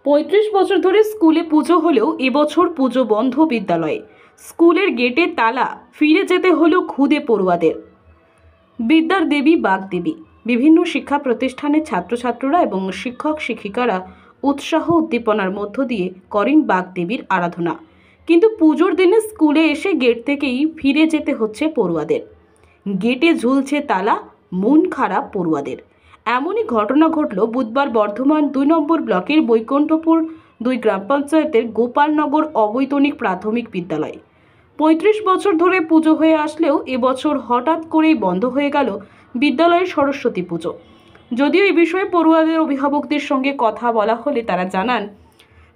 ৩৫ বছর ধরে স্কুলে পুজো হলেও এবছর পুজো বন্ধ বিদ্যালয়ে। স্কুলের গেটে তালা, ফিরে যেতে হলো খুদে পড়ুয়াদের। বিদ্যার দেবী বাগদেবী। বিভিন্ন শিক্ষা প্রতিষ্ঠানের ছাত্রছাত্রীরা এবং শিক্ষক শিক্ষিকারা উৎসাহ উদ্দীপনার মধ্য দিয়ে করেন বাগদেবীর আরাধনা। কিন্তু পুজোর দিনে স্কুলে এসে গেট থেকেই ফিরে যেতে হচ্ছে পড়ুয়াদের। গেটে ঝুলছে তালা, মন খারাপ পড়ুয়াদের। এমনই ঘটনা ঘটল বুধবার বর্ধমান ২ নম্বর ব্লকের বৈকুণ্ঠপুর ২ গ্রাম পঞ্চায়েতের গোপালনগর অবৈতনিক প্রাথমিক বিদ্যালয়ে। ৩৫ বছর ধরে পুজো হয়ে আসলেও এবছর হঠাৎ করেই বন্ধ হয়ে গেল বিদ্যালয়ের সরস্বতী পুজো। যদিও এই বিষয়ে পড়ুয়াদের অভিভাবকদের সঙ্গে কথা বলা হলে তারা জানান,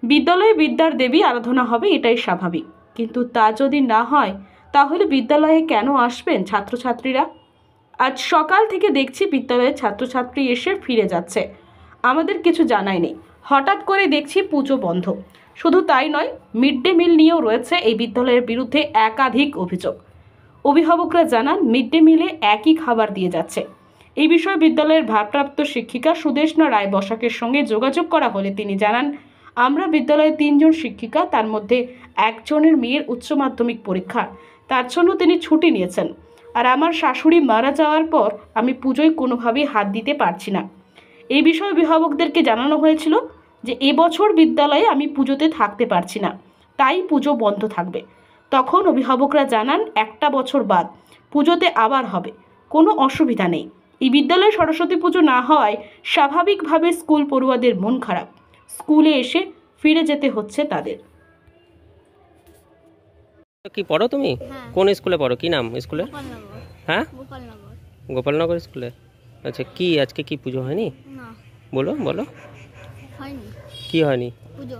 বিদ্যালয়ে বিদ্যার দেবী আরাধনা হবে, এটাই স্বাভাবিক। কিন্তু তা যদি না হয় তাহলে বিদ্যালয়ে কেন আসবেন ছাত্রছাত্রীরা? আজ সকাল থেকে দেখছি বিদ্যালয়ের ছাত্রছাত্রী এসে ফিরে যাচ্ছে, আমাদের কিছু জানায়নি। হঠাৎ করে দেখছি পুজো বন্ধ। শুধু তাই নয়, মিড ডে মিল নিয়েও রয়েছে এই বিদ্যালয়ের বিরুদ্ধে একাধিক অভিযোগ। অভিভাবকরা জানান, মিড ডে মিলে একই খাবার দিয়ে যাচ্ছে। এই বিষয়ে বিদ্যালয়ের ভারপ্রাপ্ত শিক্ষিকা সুদেষ্ণা রায় বসাকের সঙ্গে যোগাযোগ করা হলে তিনি জানান, আমরা বিদ্যালয়ে ৩ জন শিক্ষিকা, তার মধ্যে একজনের মেয়ের উচ্চ মাধ্যমিক পরীক্ষা, তার জন্য তিনি ছুটি নিয়েছেন। আর আমার শাশুড়ি মারা যাওয়ার পর আমি পুজোয় কোনোভাবেই হাত দিতে পারছি না। এই বিষয়ে অভিভাবকদেরকে জানানো হয়েছিল যে এবছর বিদ্যালয়ে আমি পুজোতে থাকতে পারছি না, তাই পুজো বন্ধ থাকবে। তখন অভিভাবকরা জানান, একটা বছর বাদ পুজোতে আবার হবে, কোনো অসুবিধা নেই। এই বিদ্যালয়ে সরস্বতী পুজো না হওয়ায় স্বাভাবিকভাবে স্কুল পড়ুয়াদের মন খারাপ। স্কুলে এসে ফিরে যেতে হচ্ছে তাদের। কি পড়ো তুমি? হ্যাঁ। কোন স্কুলে পড়ো? কি নাম স্কুলে? গোপালনগর। হ্যাঁ, গোপালনগর। গোপালনগর স্কুলে। আচ্ছা, কি আজকে কি পুজো হয়নি? না, বলো বলো, হয়নি কি হয়নি? পুজো।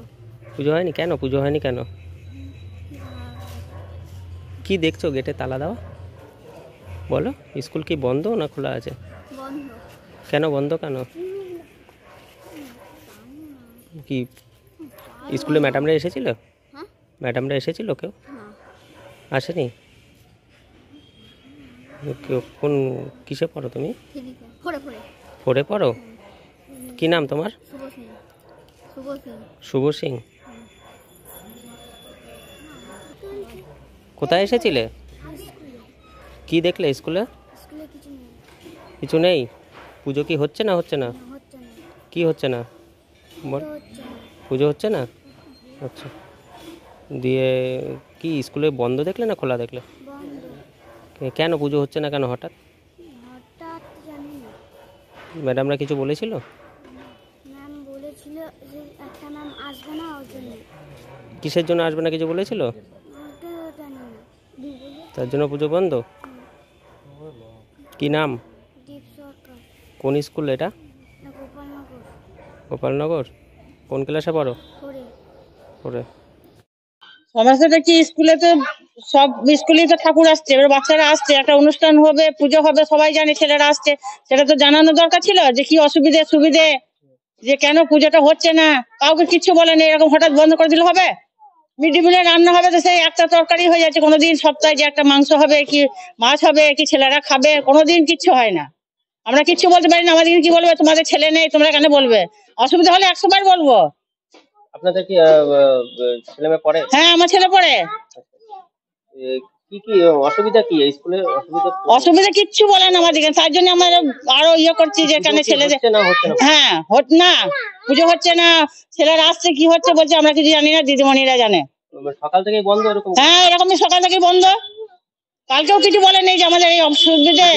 পুজো হয়নি কেন? পুজো হয়নি কেন? কি দেখছো গেটে তালা দেওয়া? বলো, স্কুল কি বন্ধ না খোলা আছে? বন্ধ। কেন বন্ধ কেন? কি স্কুলে ম্যাডামরা এসেছিল? হ্যাঁ? ম্যাডামরা এসেছিল? কেউ না, আসেনি? কোন কিসে পড়ো তুমি? ঠিকই ফোরে ফোরে। পড়ে পড়ো? কি নাম তোমার? শুভ সিং। শুভ সিং। শুভ সিং। কোথায় এসেছিলে? কি দেখলে স্কুলে? স্কুলে কিছু নেই। কিছু নেই? পুজো কি হচ্ছে না হচ্ছে না? হচ্ছে না। কি হচ্ছে না বল? হচ্ছে না। পুজো হচ্ছে না? আচ্ছা, দিয়ে কি স্কুলে বন্ধ দেখলে না খোলা দেখলে? বন্ধ। কেন পুজো হচ্ছে না কেন হঠাৎ? হঠাৎ জানি না। ম্যাডামরা কিছু বলেছিল? ম্যাম বলেছিল যে একটা ম্যাম আসবে না, ওর জন্য। কিসের জন্য আসবে না কিছু বলেছিল? ওটা জানি না। তার জন্য পুজো বন্ধ? কি নাম? দীপ সরকার। কোন স্কুল এটা? গোপালনগর। গোপালনগর। কোন ক্লাসে পড়ো? ফোরে। পড়ে। সমস্যাটা কি, স্কুলে তো সব স্কুলেই তো ঠাকুর আসছে, এবার বাচ্চারা আসছে, একটা অনুষ্ঠান হবে, পুজো হবে, সবাই জানে ছেলেরা আসছে, সেটা তো জানানো দরকার ছিল যে কি অসুবিধে সুবিধে, যে কেন পুজোটা হচ্ছে না। কাউকে কিচ্ছু বলেনি, এরকম হঠাৎ বন্ধ করে দিলে হবে? মিড ডে মিলে রান্না হবে তো সেই একটা তরকারি হয়ে যাচ্ছে, কোনোদিন সপ্তাহে যে একটা মাংস হবে কি মাছ হবে কি ছেলেরা খাবে, কোনোদিন কিচ্ছু হয় না। আমরা কিচ্ছু বলতে পারি না, আমাদের কি বলবে, তোমাদের ছেলে নেই তোমরা কেন বলবে? অসুবিধা হলে 100 বার বলবো। আপনাদের কি ছেলে মেয়ে পড়ে? হ্যাঁ, আমার ছেলে পড়ে। কি কি অসুবিধা কি স্কুলে? অসুবিধা কিচ্ছু বলে না আমাদেরকে, তার জন্য আমরা আরো করছি যে এখানে ছেলেদের হ্যাঁ না পুজো হচ্ছে না, ছেলেরা আসছে কি হচ্ছে বলছে, আমরা কিছু জানি না, দিদিমণিরা জানে। সকাল থেকে বন্ধ এরকম? হ্যাঁ, এরকমই সকাল থেকে বন্ধ। কালকেও কিছু বলে নেই যে আমাদের এই অসুবিধে।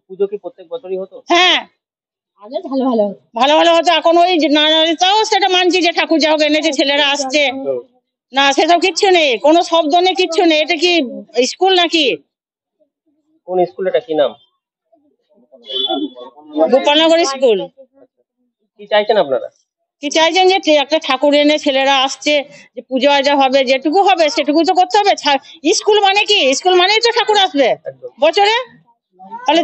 পুজো কি প্রত্যেক বছরই হতো? হ্যাঁ, আগে ভালো ভালো হতো, এখন ওই না তাও সেটা মানছি যে ঠাকুর যা হোক এনেছে, ছেলেরা আসছে না, সেসব কিচ্ছু নেই, কোনো শব্দ নেই, কিচ্ছু নেই। এটা কি স্কুল নাকি? কোন স্কুল এটা? কি নাম? গোপালনগর স্কুল। কি চাইছেন আপনারা? কি চাইছেন যে একটা ঠাকুর এনে ছেলেরা আসছে, যে পুজো আজা হবে, যেটুকু হবে সেটুকু তো করতে হবে। স্কুল মানে কি? স্কুল মানেই তো ঠাকুর আসবে বছরে। তাহলে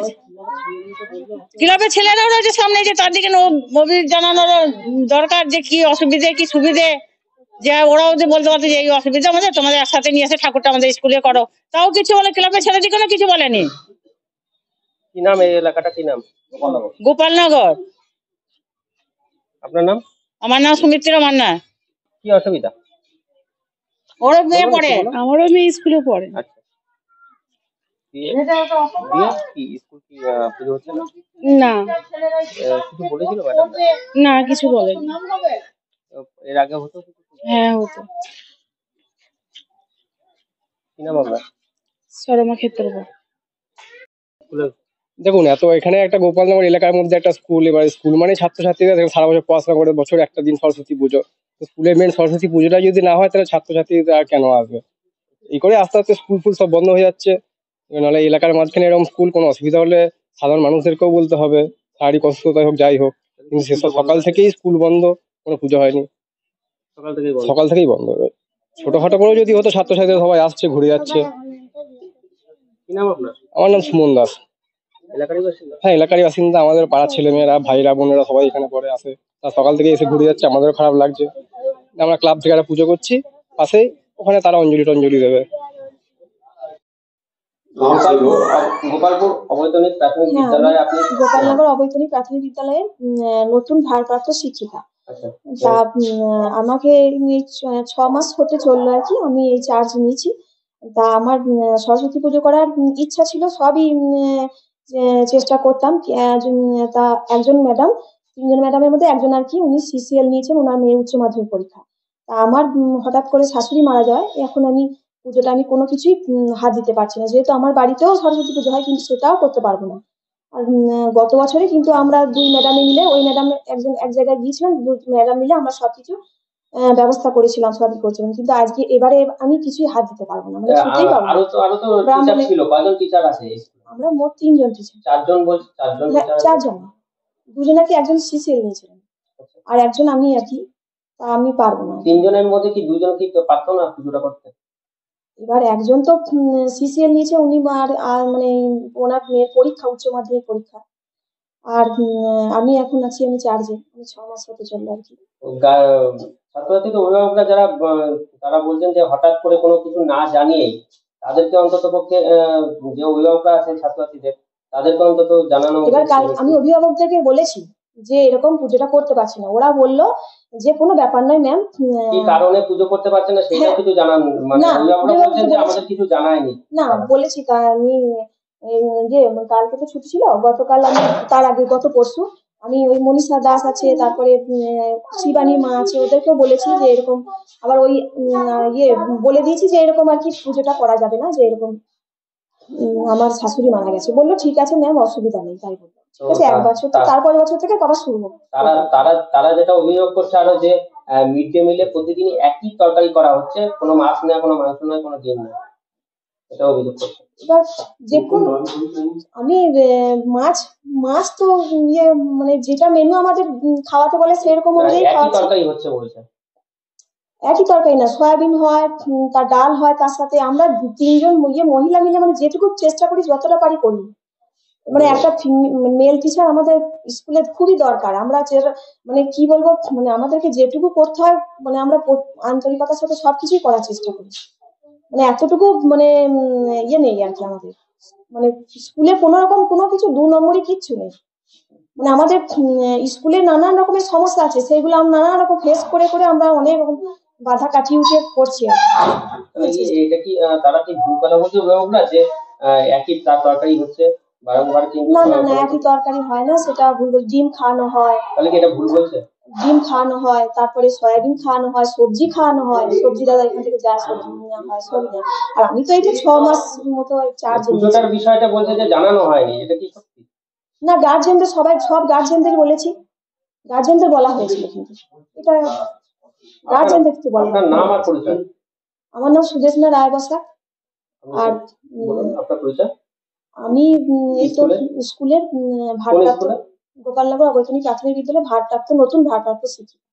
ক্লাবের ছেলেরাও রয়েছে সামনে, যে তার দিকে নজর জানানোর দরকার যে কি অসুবিধে কি সুবিধে, যে ওরাও যে বলতে পারতো যে এই অসুবিধা আমাদের, তোমাদের একসাথে নিয়ে এসে ঠাকুরটা আমাদের স্কুলে করো, তাও কিছু বলে ক্লাবের ছেলেদিকে কিছু বলেনি। কি নাম এই এলাকাটা? কি নাম? গোপালনগর। আপনার নাম? আমার নাম সুমিত্রা মান্না। কি অসুবিধা? ওরা মেয়ে পড়ে। আমারও মেয়ে স্কুলে পড়ে। আচ্ছা, দিয়ে কি স্কুল কি পুজো হচ্ছে না? না, কিছু বলেছিল ম্যাডাম? না কিছু বলেনি। এর আগে হতো কিছু? হ্যাঁ হতো। কি নাম আপনার? শর্মা ক্ষেত্রের পর। স্কুলের দেখুন, এখানে একটা গোপালনগর এলাকার মধ্যে একটা স্কুল, এবার স্কুল মানে ছাত্রছাত্রীরা দেখুন সারা বছর পড়াশোনা করে, বছর একটা দিন সরস্বতী পুজো, তো স্কুলের মেন সরস্বতী পুজোটা যদি না হয় তাহলে ছাত্রছাত্রীরা আর কেন আসবে? এই করে আস্তে আস্তে স্কুল ফুল সব বন্ধ হয়ে যাচ্ছে। নাহলে এলাকার মাঝখানে এরকম স্কুল, কোনো অসুবিধা হলে সাধারণ মানুষদেরকেও বলতে হবে, শারীরিক অসুস্থতা হোক যাই হোক, কিন্তু সেসব সকাল থেকেই স্কুল বন্ধ, কোনো পুজো হয়নি, সকাল থেকেই বন্ধ। সকাল থেকেই বন্ধ। ছোটখাটো করেও যদি হতো, ছাত্রছাত্রীরা সবাই আসছে, ঘুরে যাচ্ছে। কি নাম আপনার? আমার নাম সুমন দাস। এলাকারই বাসিন্দা? হ্যাঁ, এলাকারই বাসিন্দা। আমাদের পাড়ার ছেলেমেয়েরা, ভাইরা, বোনেরা সবাই এখানে পড়ে আসে, তা সকাল থেকে এসে ঘুরে যাচ্ছে, আমাদেরও খারাপ লাগছে। আমরা ক্লাব থেকে একটা পুজো করছি পাশেই, ওখানে তারা অঞ্জলি টঞ্জলি দেবে। গোপালপুর অবৈতনিক প্রাথমিক বিদ্যালয়ে আপনি গোপালনগর অবৈতনিক প্রাথমিক বিদ্যালয়ের নতুন ভারপ্রাপ্ত শিক্ষিকা। আচ্ছা, তা আমাকে এই 6 মাস হতে চললো আর কি, আমি এই চার্জ নিয়েছি। তা আমার সরস্বতী পুজো করার ইচ্ছা ছিল, সবই চেষ্টা করতাম। তা একজন ম্যাডাম, 3জন ম্যাডামের মধ্যে একজন আর কি, উনি সিসিএল নিয়েছেন, ওনার মেয়ের উচ্চ মাধ্যমিক পরীক্ষা। তা আমার হঠাৎ করে শাশুড়ি মারা যায়, এখন আমি পুজোটা আমি কোনো কিছুই হাত দিতে পারছি না, যেহেতু আমার বাড়িতেও সরস্বতী পুজো হয়, কিন্তু সেটাও করতে পারবো না। আর গত বছরে কিন্তু আমরা 2 ম্যাডামে মিলে, ওই ম্যাডাম একজন এক জায়গায় গিয়েছিলেন, 2 ম্যাডাম মিলে আমরা সবকিছু ব্যবস্থা করেছিলাম, সবই করছিলাম, কিন্তু আজকে এবারে আমি কিছুই হাত দিতে পারবো না, মানে ছুটেই পারবো না। আরো তো গ্রাম টিচার বলে- ছিল, কয়জন টিচার আছে এই স্কুলে? আমরা মোট 3জন টিচার। 4জন বলছি, 4জন হ্যাঁ, টিচার আছে? 4জন। 2জন আর কি, একজন সিসিএল নিয়েছিলেন, আর একজন আমি আর কি। তা আমি পারবো না। 3জনের মধ্যে কি 2জন কি পারতো না পুজোটা করতে? এবার একজন তো সিসিএল নিয়েছে, উনি আর মানে ওনার মেয়ের পরীক্ষা, উচ্চ মাধ্যমিক পরীক্ষা। আর আমি এখন আছি, আমি চার্জে, আমি 6 মাস হতে চললো আর কি। ছাত্রছাত্রীদের অভিভাবকরা যারা তারা বলছেন যে হঠাৎ করে কোনো কিছু না জানিয়ে তাদেরকে অন্তত পক্ষে যে অভিভাবকরা আছে ছাত্রছাত্রীদের, তাদেরকে অন্তত জানানো এবার উচিত কাল ছিল। আমি অভিভাবকদেরকে বলেছি যে এরকম পুজোটা করতে পারছি না, ওরা বললো যে কোনো ব্যাপার নয় ম্যাম। কি কারণে পুজো করতে পারছে না সেটা হ্যাঁ। কিছু জানান, মানে না, অভিভাবকরা বলছেন যে বলেছি। আমাদের কিছু জানায়নি। না, বলেছি তা আমি কালকে তো ছুটি ছিল, গতকাল আমি, তার আগে গত পরশু আমি ওই মনীষা দাস আছে, তারপরে শিবানীর মা আছে, ওদেরকেও বলেছি যে এরকম, আবার ওই বলে দিয়েছি যে এরকম আর কি পুজোটা করা যাবে না, যে এরকম আমার শাশুড়ি মারা গেছে। বললো ঠিক আছে ম্যাম, অসুবিধা নেই, তাই বললো। ঠিক আছে, 1 বছর তো, তারপর বছর থেকে আবার শুরু হবে। তারা তারা তারা যেটা অভিযোগ করছে আরো, যে মিড ডে মিলে প্রতিদিন একই তরকারি করা হচ্ছে, কোনো মাছ নয়, কোনো মাংস নয়, কোনো ডিম নয়, এটা অভিযোগ করছে। এবার দেখুন, আমি মাছ মাছ তো মানে যেটা মেনু আমাদের খাওয়াতে বলে সেরকম অনুযায়ী একই খাওয়াচ্ছে। তরকারি হচ্ছে বলছে। একই তরকারি না, সয়াবিন হয়, তার ডাল হয়, তার সাথে আমরা 3জন মহিলা মিলে মানে যেটুকু চেষ্টা করি, যতটা পারি করি। মানে একটা মেল টিচার আমাদের স্কুলে খুবই দরকার। আমরা মানে কি বলবো, মানে আমাদেরকে যেটুকু করতে হয়, মানে আমরা আন্তরিকতার সাথে সবকিছুই করার চেষ্টা করি। মানে এতটুকু মানে নেই আর কি আমাদের, মানে স্কুলে কোনো রকম কোনো কিছু 2 নম্বরই কিচ্ছু নেই। মানে আমাদের স্কুলে নানান রকমের সমস্যা আছে, সেগুলো আমরা নানান রকম ফেস করে করে আমরা অনেক রকম বাধা কাটিয়ে উঠে করছি আর কি। তাহলে কি এটা কি তারা কি ভুল কথা বলছে অভিভাবকরা, যে একই তরকারি হচ্ছে বারংবার? কিন্তু না না না, একই তরকারি হয় না, সেটা ভুল বলছে। ডিম খাওয়ানো হয়, তাহলে কি এটা ভুল বলছে? ডিম খাওয়ানো হয়, তারপরে সয়াবিন খাওয়ানো হয়, সবজি খাওয়ানো হয়, সবজি দাদা এখান থেকে যায়, সবজি নেওয়া হয়, সব নেয়। আর আমি তো এটা 6 মাস মতো চার্জ নিয়েছি। পুজোটার বিষয়টা বলছে যে জানানো হয়নি, এটা কি সত্যি? না, গার্জেনদের সব গার্জেনদের বলেছি, গার্জেনদের বলা হয়েছিল, কিন্তু এটা গার্জেনদের কিছু বলা আপনার নাম আর পরিচয়? আমার নাম সুদেশনা রায় বসাক। আর বলুন আপনার পরিচয়। আমি এই তো স্কুলের কোন ভারপ্রাপ্ত, স্কুলে? গোপালনগর অবৈতনিক প্রাথমিক বিদ্যালয়ে নতুন ভারপ্রাপ্ত শিক্ষিকা।